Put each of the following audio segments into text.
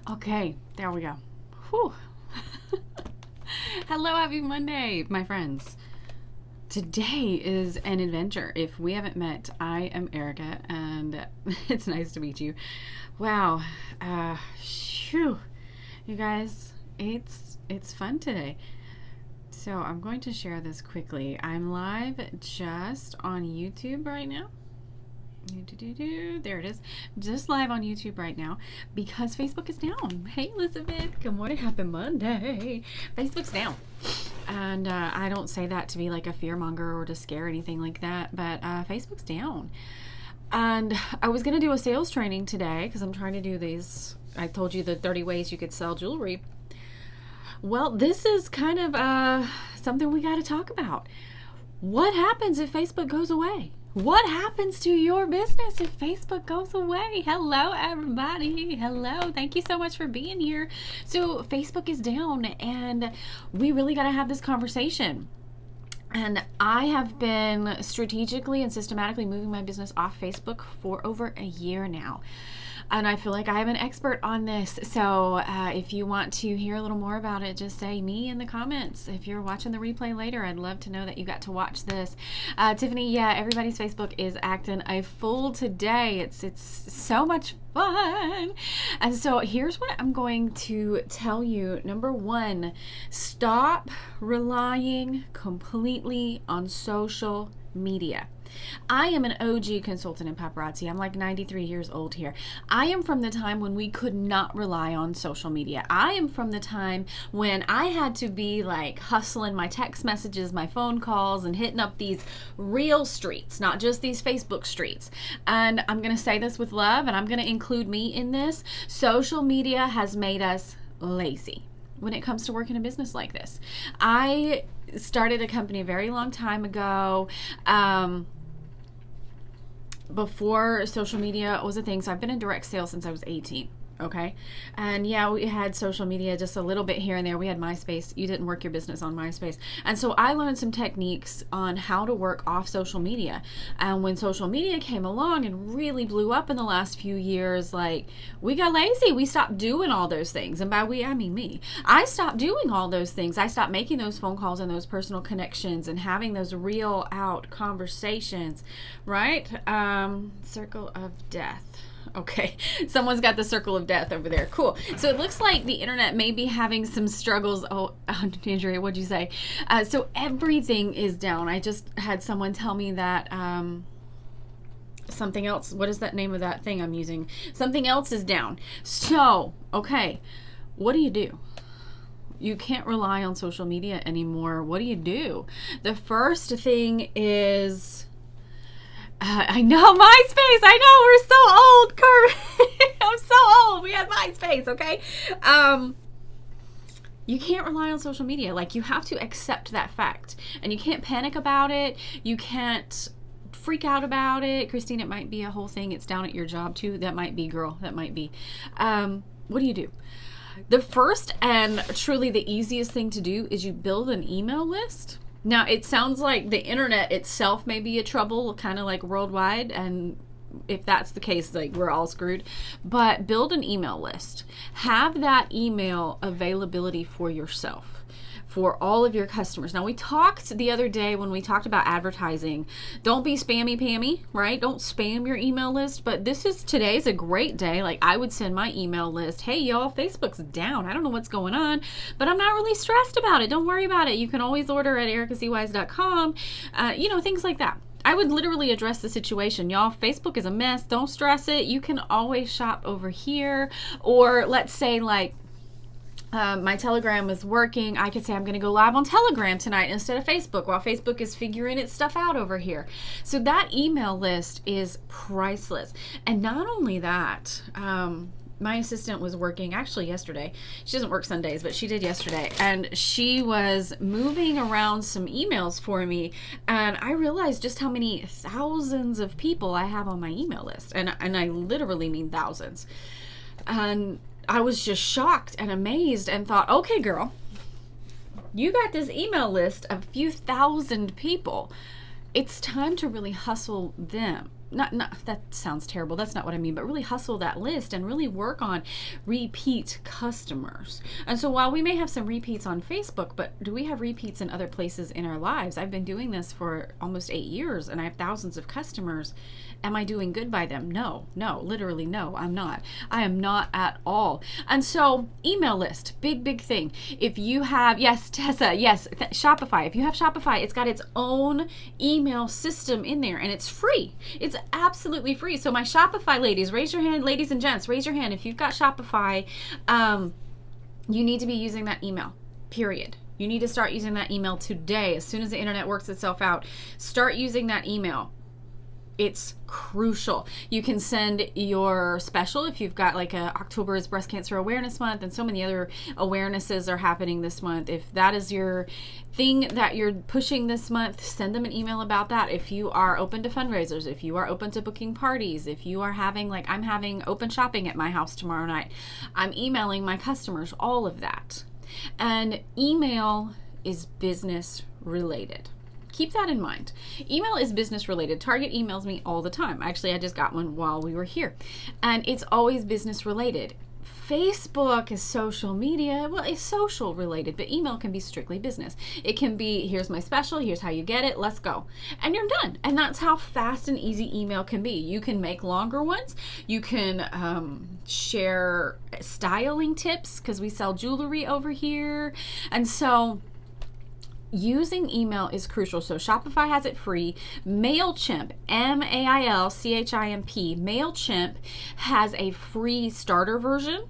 Okay, there we go. Whew. Hello, happy Monday, my friends. Today is an adventure. If we haven't met, I am Erica, and it's nice to meet you. Wow, shoo, you guys, it's fun today. So I'm going to share this quickly. I'm live just on YouTube right now. There it is. Just live on YouTube right now because Facebook is down. Hey, Elizabeth. Good morning. Happy Monday. Facebook's down. And I don't say that to be like a fear monger or to scare anything like that, but Facebook's down. And I was going to do a sales training today because I'm trying to do these. I told you the 30 ways you could sell jewelry. Well, this is kind of something we got to talk about. What happens if Facebook goes away? What happens to your business if Facebook goes away? Hello, everybody. Hello. Thank you so much for being here. So Facebook is down and we really got to have this conversation. And I have been strategically and systematically moving my business off Facebook for over a year now. And I feel like I am an expert on this. So if you want to hear a little more about it, just say me in the comments. If you're watching the replay later, I'd love to know that you got to watch this. Tiffany, yeah, everybody's Facebook is acting a fool today. It's so much fun. And so here's what I'm going to tell you. Number one, stop relying completely on social media. I am an OG consultant in paparazzi. I'm like 93 years old here. I am from the time when we could not rely on social media. I am from the time when I had to be like hustling my text messages, my phone calls, and hitting up these real streets, not just these Facebook streets. And I'm going to say this with love, and I'm going to include me in this. Social media has made us lazy when it comes to working a business like this. I started a company a very long time ago. Before social media was a thing. So I've been in direct sales since I was 18. Okay. And yeah, we had social media just a little bit here and there. We had MySpace. You didn't work your business on MySpace. And so I learned some techniques on how to work off social media. And when social media came along and really blew up in the last few years, like we got lazy. We stopped doing all those things. And by we, I mean me. I stopped doing all those things. I stopped making those phone calls and those personal connections and having those real out conversations, right? Circle of death. Okay, someone's got the circle of death over there. Cool. So it looks like the internet may be having some struggles. Oh, Andrea, what'd you say? So everything is down. I just had someone tell me that something else. What is that name of that thing I'm using? Something else is down. So, okay, what do? You can't rely on social media anymore. What do? The first thing is... I know, MySpace. I know, we're so old, Carmen. I'm so old. We had MySpace, okay? You can't rely on social media. Like, you have to accept that fact. And you can't panic about it. You can't freak out about it. Christine, it might be a whole thing. It's down at your job, too. That might be, girl. That might be. What do? The first and truly the easiest thing to do is you build an email list. Now, it sounds like the internet itself may be a trouble, kind of like worldwide, and if that's the case, like we're all screwed. But build an email list. Have that email availability for yourself, for all of your customers. Now, we talked the other day when we talked about advertising. Don't be spammy-pammy, right? Don't spam your email list. But today's a great day. Like, I would send my email list, hey, y'all, Facebook's down. I don't know what's going on, but I'm not really stressed about it. Don't worry about it. You can always order at ericacwise.com. Things like that. I would literally address the situation. Y'all, Facebook is a mess. Don't stress it. You can always shop over here. Or let's say, like, my Telegram is working. I could say I'm going to go live on Telegram tonight instead of Facebook while Facebook is figuring its stuff out over here. So that email list is priceless. And not only that, my assistant was working actually yesterday. She doesn't work Sundays, but she did yesterday. And she was moving around some emails for me. And I realized just how many thousands of people I have on my email list. And I literally mean thousands. And I was just shocked and amazed and thought, okay, girl, you got this email list of a few thousand people. It's time to really hustle them. not that sounds terrible, that's not what I mean, but really hustle that list and really work on repeat customers. And so while we may have some repeats on Facebook, but do we have repeats in other places in our lives? I've been doing this for almost 8 years and I have thousands of customers. Am I doing good by them? No, literally no, I'm not. I am not at all. And so email list, big thing. If you have, yes, Tessa, yes, Shopify. If you have Shopify, it's got its own email system in there and it's free. It's absolutely free. So my Shopify ladies, raise your hand, ladies and gents, raise your hand. If you've got Shopify, you need to be using that email, period. You need to start using that email today. As soon as the internet works itself out, start using that email. It's crucial. You can send your special if you've got like October is Breast Cancer Awareness Month and so many other awarenesses are happening this month. If that is your thing that you're pushing this month, send them an email about that. If you are open to fundraisers, if you are open to booking parties, if you are having, like I'm having open shopping at my house tomorrow night, I'm emailing my customers, all of that. And email is business related. Keep that in mind. Email is business related. Target emails me all the time. Actually, I just got one while we were here. And it's always business related. Facebook is social media. Well, it's social related, but email can be strictly business. It can be, here's my special, here's how you get it, let's go. And you're done. And that's how fast and easy email can be. You can make longer ones. You can share styling tips because we sell jewelry over here. And so using email is crucial. So Shopify has it free. MailChimp, MailChimp, MailChimp has a free starter version.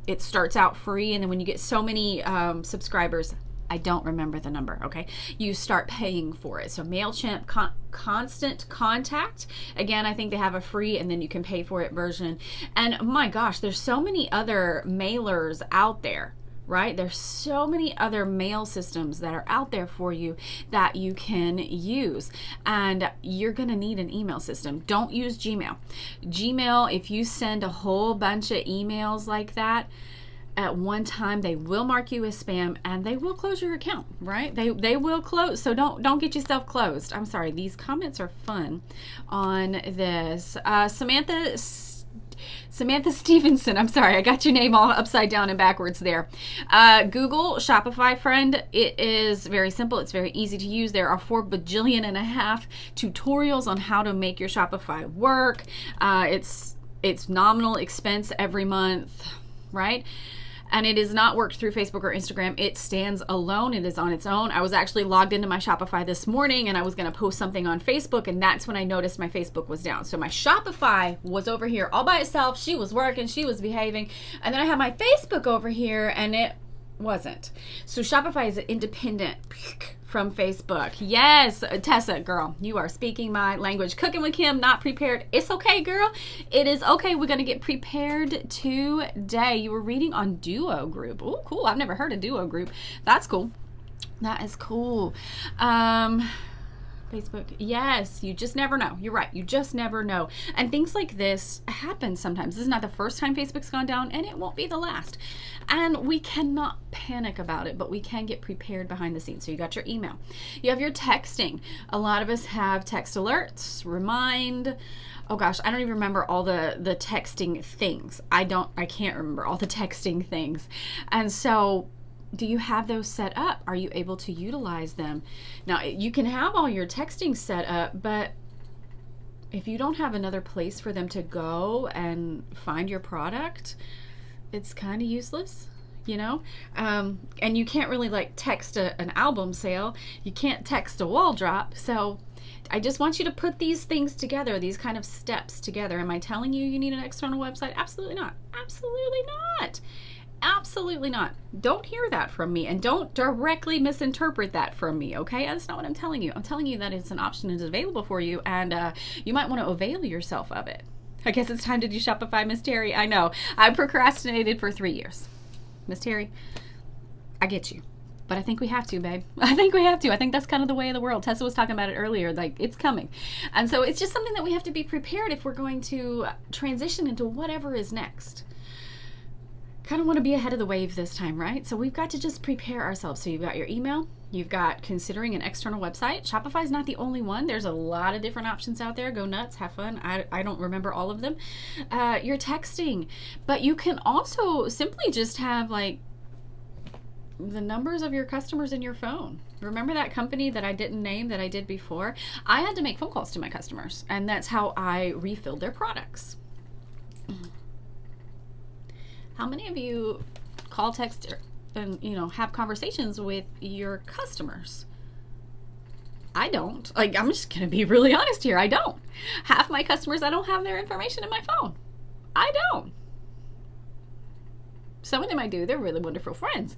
It starts out free, and then when you get so many subscribers, I don't remember the number, okay, you start paying for it. So MailChimp, Constant Contact, again, I think they have a free and then you can pay for it version. And my gosh, there's so many other mailers out there. Right? There's so many other mail systems that are out there for you that you can use, and you're going to need an email system. Don't use Gmail. Gmail, if you send a whole bunch of emails like that at one time, they will mark you as spam and they will close your account, right? They will close. So don't get yourself closed. I'm sorry. These comments are fun on this. Samantha Stevenson, I'm sorry, I got your name all upside down and backwards there. Google Shopify Friend. It is very simple. It's very easy to use. There are 4.5 bajillion tutorials on how to make your Shopify work. It's nominal expense every month, right? And it is not worked through Facebook or Instagram. It stands alone. It is on its own. I was actually logged into my Shopify this morning and I was going to post something on Facebook, and that's when I noticed my Facebook was down. So my Shopify was over here all by itself. She was working, she was behaving. And then I have my Facebook over here and it wasn't. So Shopify is independent from Facebook. Yes, Tessa, girl, you are speaking my language. Cooking with Kim, not prepared. It's okay, girl. It is okay. We're going to get prepared today. You were reading on Duo Group. Oh, cool. I've never heard of Duo Group. That's cool. That is cool. Facebook. Yes, you just never know. You're right. You just never know. And things like this happen sometimes. This is not the first time Facebook's gone down, and it won't be the last. And we cannot panic about it, but we can get prepared behind the scenes. So you got your email. You have your texting. A lot of us have text alerts, remind. Oh gosh, I don't even remember all the texting things. I can't remember all the texting things. And so do you have those set up? Are you able to utilize them? Now, you can have all your texting set up, but if you don't have another place for them to go and find your product, it's kind of useless, you know? And you can't really like text an album sale. You can't text a wall drop. So I just want you to put these things together, these kind of steps together. Am I telling you need an external website? Absolutely not. Absolutely not. Absolutely not. Don't hear that from me, and don't directly misinterpret that from me, okay? That's not what I'm telling you. I'm telling you that it's an option that is available for you, and you might want to avail yourself of it. I guess it's time to do Shopify, Miss Terry. I know. I procrastinated for 3 years. Miss Terry, I get you. But I think we have to, babe. I think we have to. I think that's kind of the way of the world. Tessa was talking about it earlier. Like, it's coming. And so it's just something that we have to be prepared if we're going to transition into whatever is next. kind of want to be ahead of the wave this time, right? So we've got to just prepare ourselves. So you've got your email, you've got considering an external website. Shopify is not the only one. There's a lot of different options out there. Go nuts, have fun. I don't remember all of them. You're texting, but you can also simply just have like the numbers of your customers in your phone. Remember that company that I didn't name that I did before? I had to make phone calls to my customers, and that's how I refilled their products. How many of you call, text, and have conversations with your customers? I don't. Like, I'm just gonna be really honest here. I don't. Half my customers, I don't have their information in my phone. I don't. Some of them I do. They're really wonderful friends.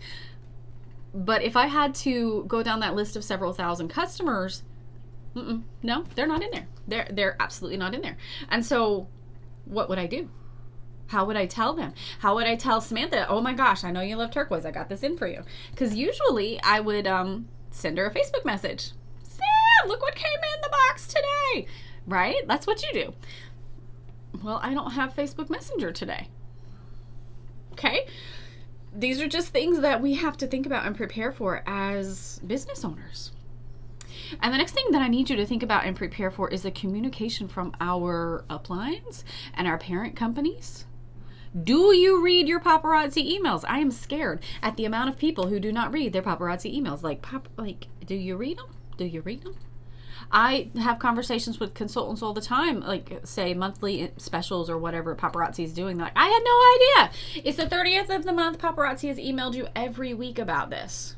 But if I had to go down that list of several thousand customers, no, they're not in there. They're absolutely not in there. And so what would I do? How would I tell them? How would I tell Samantha, oh my gosh, I know you love turquoise. I got this in for you. Because usually I would send her a Facebook message. Sam, look what came in the box today. Right? That's what you do. Well, I don't have Facebook Messenger today. Okay? These are just things that we have to think about and prepare for as business owners. And the next thing that I need you to think about and prepare for is the communication from our uplines and our parent companies. Do you read your paparazzi emails? I am scared at the amount of people who do not read their paparazzi emails. Like, do you read them? Do you read them? I have conversations with consultants all the time, like say monthly specials or whatever paparazzi is doing. Like, I had no idea. It's the 30th of the month. Paparazzi has emailed you every week about this.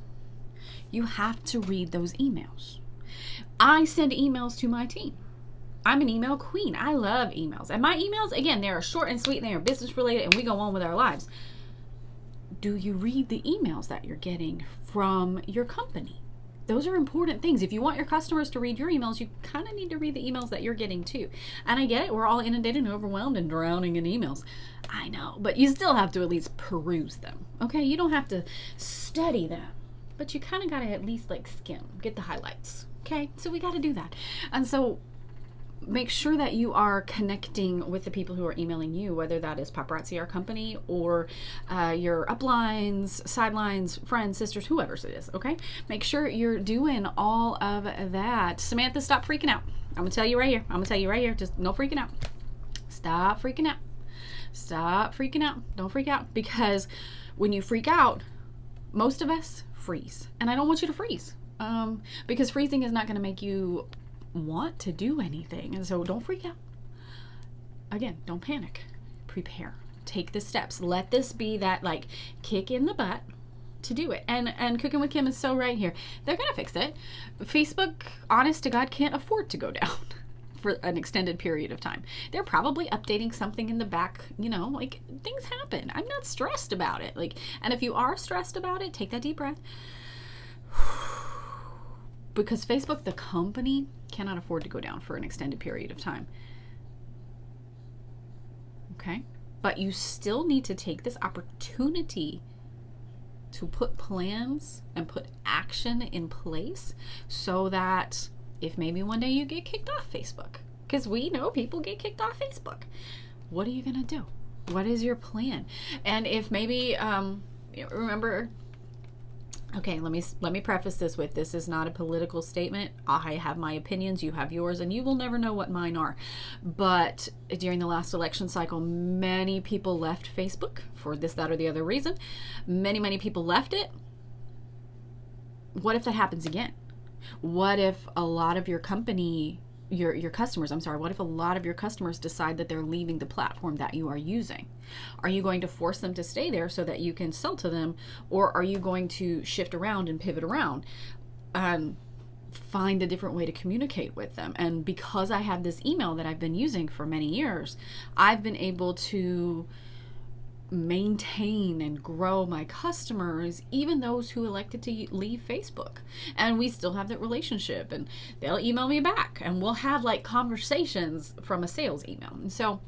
You have to read those emails. I send emails to my team. I'm an email queen. I love emails. And my emails, again, they are short and sweet and they are business related and we go on with our lives. Do you read the emails that you're getting from your company? Those are important things. If you want your customers to read your emails, you kind of need to read the emails that you're getting too. And I get it. We're all inundated and overwhelmed and drowning in emails. I know, but you still have to at least peruse them. Okay? You don't have to study them, but you kind of got to at least like skim, get the highlights. Okay? So we got to do that. And so make sure that you are connecting with the people who are emailing you, whether that is Paparazzi, our company, or your uplines, sidelines, friends, sisters, whoever's it is, okay? Make sure you're doing all of that. Samantha, stop freaking out. I'm going to tell you right here. Just no freaking out. Stop freaking out. Stop freaking out. Don't freak out. Because when you freak out, most of us freeze. And I don't want you to freeze. Because freezing is not going to make you want to do anything. And so don't freak out. Again, don't panic. Prepare. Take the steps. Let this be that like kick in the butt to do it. And Cooking with Kim is so right here. They're going to fix it. Facebook, honest to God, can't afford to go down for an extended period of time. They're probably updating something in the back, like things happen. I'm not stressed about it. And if you are stressed about it, take that deep breath. Because Facebook, the company, cannot afford to go down for an extended period of time. Okay? But you still need to take this opportunity to put plans and put action in place so that if maybe one day you get kicked off Facebook, because we know people get kicked off Facebook, what are you going to do? What is your plan? And if maybe, remember, okay, let me preface this with, this is not a political statement. I have my opinions, you have yours, and you will never know what mine are. But during the last election cycle, many people left Facebook for this, that, or the other reason. Many people left it. What if that happens again? What if a lot of your company, your customers, what if a lot of your customers decide that they're leaving the platform that you are using? Are you going to force them to stay there so that you can sell to them, or are you going to shift around and pivot around and find a different way to communicate with them? And because I have this email that I've been using for many years, I've been able to maintain and grow my customers, even those who elected to leave Facebook. And we still have that relationship, and they'll email me back and we'll have like conversations from a sales email. And so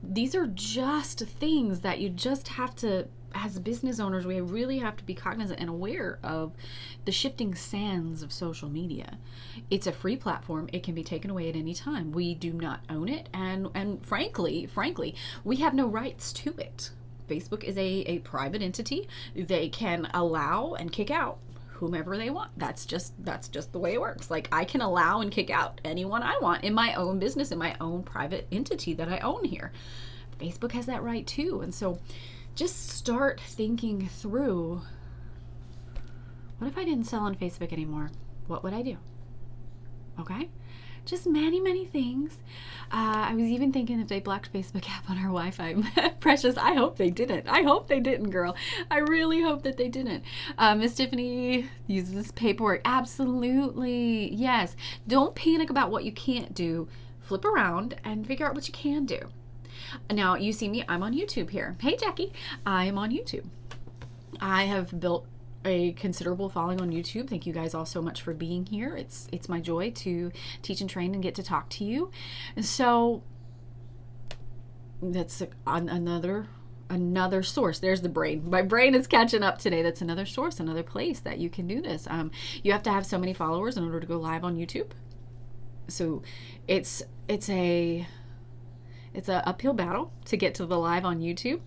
these are just things that you just have to, as business owners, we really have to be cognizant and aware of the shifting sands of social media. It's a free platform. It can be taken away at any time. We do not own it. And frankly, we have no rights to it. Facebook is a private entity. They can allow and kick out whomever they want. That's just the way it works. Like, I can allow and kick out anyone I want in my own business, in my own private entity that I own here. Facebook has that right too. And so just start thinking through, what if I didn't sell on Facebook anymore? What would I do? Okay? Just many things. I was even thinking if they blocked Facebook app on our Wi-Fi. Precious, I hope they didn't. I hope they didn't, girl. I really hope that they didn't. Miss Tiffany uses paperwork. Absolutely. Yes. Don't panic about what you can't do. Flip around and figure out what you can do. Now, you see me, I'm on YouTube here. Hey, Jackie, I am on YouTube. I have built a considerable following on YouTube. Thank you guys all so much for being here. It's my joy to teach and train and get to talk to you. And so that's another source. There's the brain. My brain is catching up today. That's another source, another place that you can do this. You have to have so many followers in order to go live on YouTube. So it's a uphill battle to get to the live on YouTube.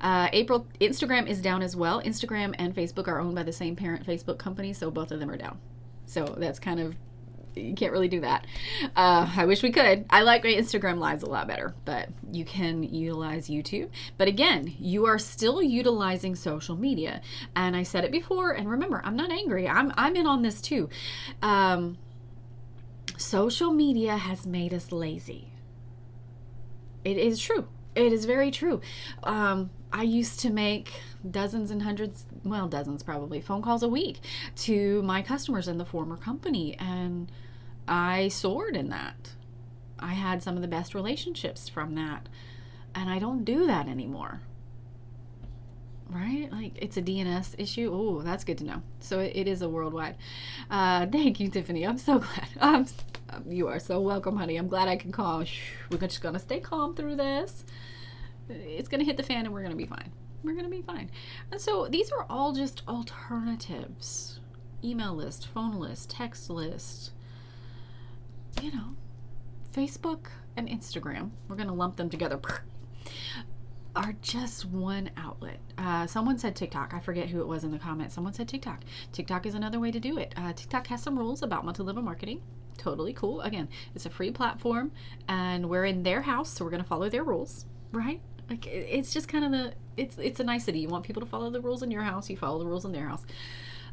April, Instagram is down as well. Instagram and Facebook are owned by the same parent Facebook company, so both of them are down. So that's kind of, you can't really do that. I wish we could. I like my Instagram lives a lot better, but you can utilize YouTube. But again, you are still utilizing social media. And I said it before, and remember, I'm not angry. I'm in on this too. Social media has made us lazy. It is true. It is very true. I used to make dozens and hundreds, well, dozens probably, phone calls a week to my customers in the former company, and I soared in that. I had some of the best relationships from that, and I don't do that anymore. Right? Like, it's a DNS issue. Oh, that's good to know. So it is a worldwide. Thank you, Tiffany. I'm so glad. You are so welcome, honey. I'm glad I can call. We're just going to stay calm through this. It's going to hit the fan and we're going to be fine. We're going to be fine. And so these are all just alternatives. Email list, phone list, text list. You know, Facebook and Instagram, we're going to lump them together, are just one outlet. Someone said TikTok. I forget who it was in the comments. Someone said TikTok. TikTok is another way to do it. TikTok has some rules about multi-level marketing. Totally cool. Again, it's a free platform and we're in their house, so we're going to follow their rules, right? Like, it's just kind of it's a nicety. You want people to follow the rules in your house, you follow the rules in their house.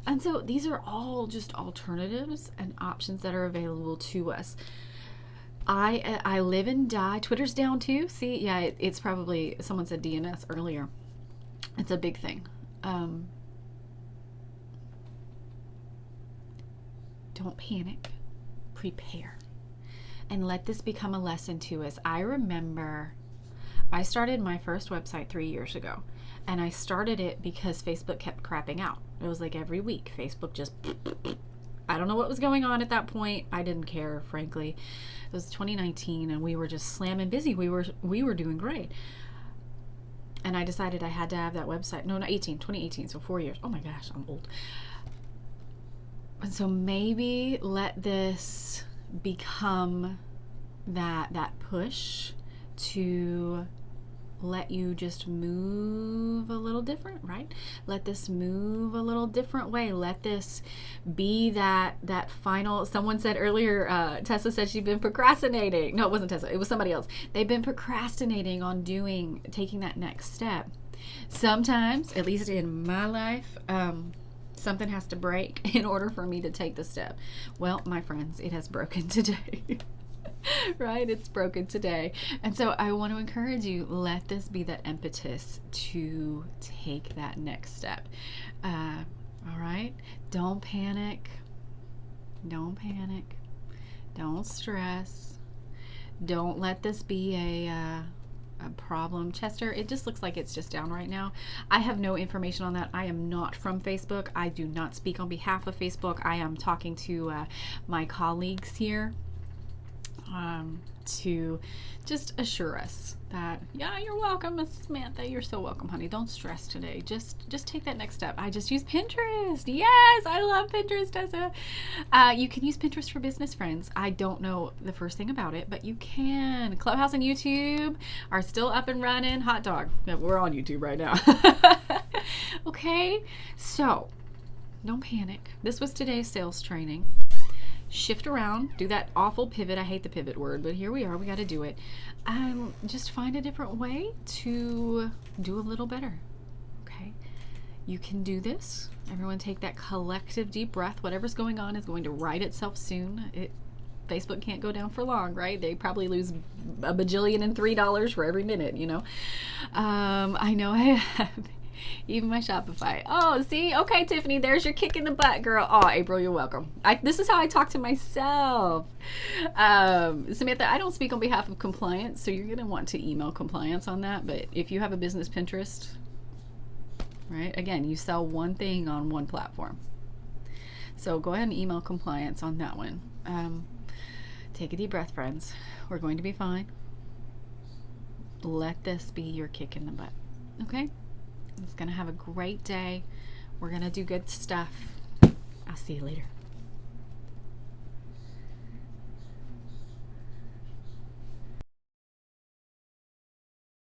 And so these are all just alternatives and options that are available to us. I live and die. Twitter's down too. See, yeah, it's probably, someone said DNS earlier. It's a big thing. Don't panic. Prepare. And let this become a lesson to us. I remember I started my first website 3 years ago. And I started it because Facebook kept crapping out. It was like every week. Facebook just... I don't know what was going on at that point. I didn't care, frankly. It was 2019 and we were just slamming busy. We were doing great. And I decided I had to have that website. No, not 2018, so 4 years. Oh my gosh, I'm old. And so maybe let this become that push to let you just move a little different, right? Let this move a little different way. Let this be that final, someone said earlier, Tessa said she'd been procrastinating. No, it wasn't Tessa, it was somebody else. They've been procrastinating on taking that next step. Sometimes, at least in my life, something has to break in order for me to take the step. Well, my friends, it has broken today. Right? It's broken today. And so I want to encourage you, let this be that impetus to take that next step. All right? Don't panic. Don't panic. Don't stress. Don't let this be a problem. Chester, it just looks like it's just down right now. I have no information on that. I am not from Facebook. I do not speak on behalf of Facebook. I am talking to my colleagues here. to just assure us that, yeah, you're welcome, Miss Samantha. You're so welcome, honey. Don't stress today. Just take that next step. I just use Pinterest. Yes, I love Pinterest as you can use Pinterest for business, friends. I don't know the first thing about it, but you can. Clubhouse and YouTube are still up and running. Hot dog. Yeah, we're on YouTube right now. Okay, so don't panic. This was today's sales training. Shift around, do that awful pivot. I hate the pivot word, but here we are. We got to do it. Just find a different way to do a little better. Okay, you can do this. Everyone take that collective deep breath. Whatever's going on is going to right itself soon. Facebook can't go down for long, right? They probably lose $1 bajillion and $3 for every minute, you know. I know I have. Even my Shopify. Oh, see? Okay, Tiffany, there's your kick in the butt, girl. Oh, April, you're welcome. This is how I talk to myself. Samantha, I don't speak on behalf of compliance, so you're going to want to email compliance on that. But if you have a business Pinterest, right? Again, you sell one thing on one platform. So go ahead and email compliance on that one. Take a deep breath, friends. We're going to be fine. Let this be your kick in the butt. Okay? It's going to have a great day. We're going to do good stuff. I'll see you later.